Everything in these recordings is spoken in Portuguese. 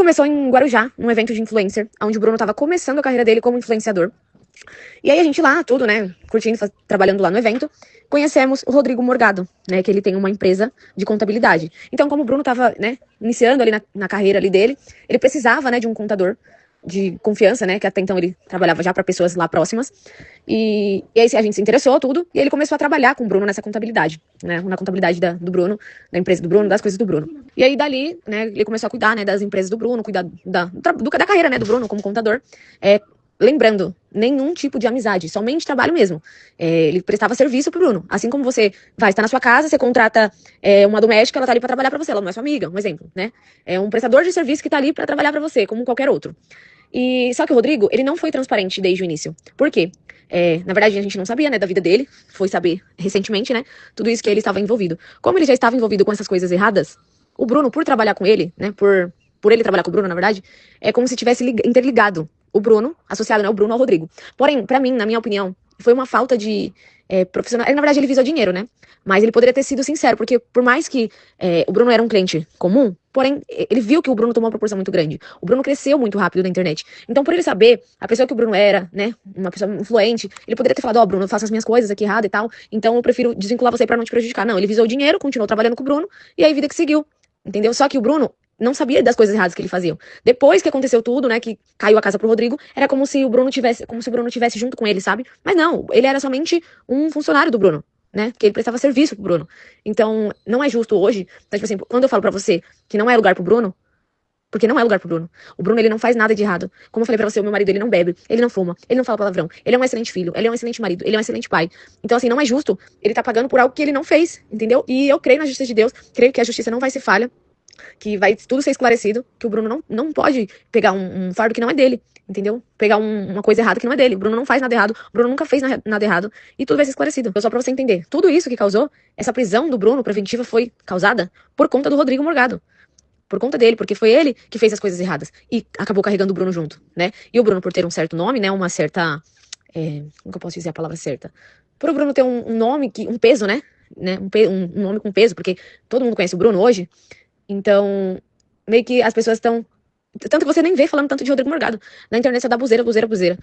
começou em Guarujá, num evento de influencer, onde o Bruno tava começando a carreira dele como influenciador. E aí a gente lá, tudo, né, curtindo, trabalhando lá no evento, conhecemos o Rodrigo Morgado, né, que ele tem uma empresa de contabilidade. Então, como o Bruno tava, né, iniciando ali na carreira ali dele, ele precisava, né, de um contador de confiança, né, que até então ele trabalhava já para pessoas lá próximas. E aí a gente se interessou, tudo, e ele começou a trabalhar com o Bruno nessa contabilidade, né, na contabilidade do Bruno, da empresa do Bruno, das coisas do Bruno. E aí dali, né, ele começou a cuidar, né, das empresas do Bruno, cuidar da carreira, né, do Bruno como contador. Lembrando, nenhum tipo de amizade, somente trabalho mesmo. Ele prestava serviço pro Bruno. Assim como você vai estar na sua casa, você contrata uma doméstica, ela tá ali pra trabalhar pra você, ela não é sua amiga, um exemplo, né? É um prestador de serviço que tá ali pra trabalhar pra você, como qualquer outro. E só que o Rodrigo, ele não foi transparente desde o início. Por quê? Na verdade, a gente não sabia, né, da vida dele, foi saber recentemente, né, tudo isso que ele estava envolvido. Como ele já estava envolvido com essas coisas erradas, o Bruno, por trabalhar com ele, né, por ele trabalhar com o Bruno, na verdade, é como se tivesse interligado o Bruno, associado, né, o Bruno ao Rodrigo. Porém, pra mim, na minha opinião, foi uma falta de profissional. Na verdade, ele visou dinheiro, né? Mas ele poderia ter sido sincero, porque por mais que o Bruno era um cliente comum, porém, ele viu que o Bruno tomou uma proporção muito grande. O Bruno cresceu muito rápido na internet. Então, por ele saber a pessoa que o Bruno era, né, uma pessoa influente, ele poderia ter falado, ó, Bruno, eu faço as minhas coisas aqui errado e tal, então eu prefiro desvincular você pra não te prejudicar. Não, ele visou o dinheiro, continuou trabalhando com o Bruno, e aí vida que seguiu, entendeu? Só que o Bruno não sabia das coisas erradas que ele fazia. Depois que aconteceu tudo, né, que caiu a casa pro Rodrigo, era como se o Bruno tivesse junto com ele, sabe? Mas não, ele era somente um funcionário do Bruno, né? Que ele prestava serviço pro Bruno. Então, não é justo hoje. Então, tipo assim, quando eu falo pra você que não é lugar pro Bruno, porque não é lugar pro Bruno. O Bruno, ele não faz nada de errado. Como eu falei pra você, o meu marido, ele não bebe, ele não fuma, ele não fala palavrão. Ele é um excelente filho, ele é um excelente marido, ele é um excelente pai. Então, assim, não é justo ele tá pagando por algo que ele não fez, entendeu? E eu creio na justiça de Deus, creio que a justiça não vai ser falha, que vai tudo ser esclarecido, que o Bruno não pode pegar um fardo que não é dele, entendeu? Pegar uma coisa errada que não é dele. O Bruno não faz nada errado, o Bruno nunca fez nada errado, e tudo vai ser esclarecido. Então, só pra você entender, tudo isso que causou, essa prisão do Bruno preventiva foi causada por conta do Rodrigo Morgado. Por conta dele, porque foi ele que fez as coisas erradas. E acabou carregando o Bruno junto, né? E o Bruno, por ter um certo nome, né? Uma certa. Como que eu posso dizer a palavra certa? Por o Bruno ter um nome, um peso, né? Um nome com peso, porque todo mundo conhece o Bruno hoje. Então, meio que as pessoas estão. Tanto que você nem vê falando tanto de Rodrigo Morgado. Na internet só dá buzeira, buzeira, buzeira.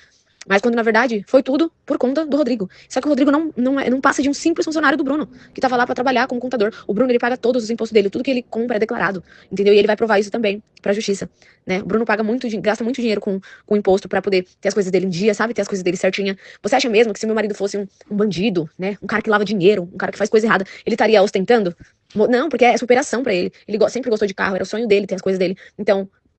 Mas quando, na verdade, foi tudo por conta do Rodrigo. Só que o Rodrigo não passa de um simples funcionário do Bruno, que tava lá pra trabalhar como contador. O Bruno, ele paga todos os impostos dele, tudo que ele compra é declarado, entendeu? E ele vai provar isso também pra justiça, né? O Bruno paga gasta muito dinheiro com imposto pra poder ter as coisas dele em dia, sabe? Ter as coisas dele certinha. Você acha mesmo que se meu marido fosse um bandido, né? Um cara que lava dinheiro, um cara que faz coisa errada, ele estaria ostentando? Não, porque é superação pra ele. Ele sempre gostou de carro, era o sonho dele ter as coisas dele. Então,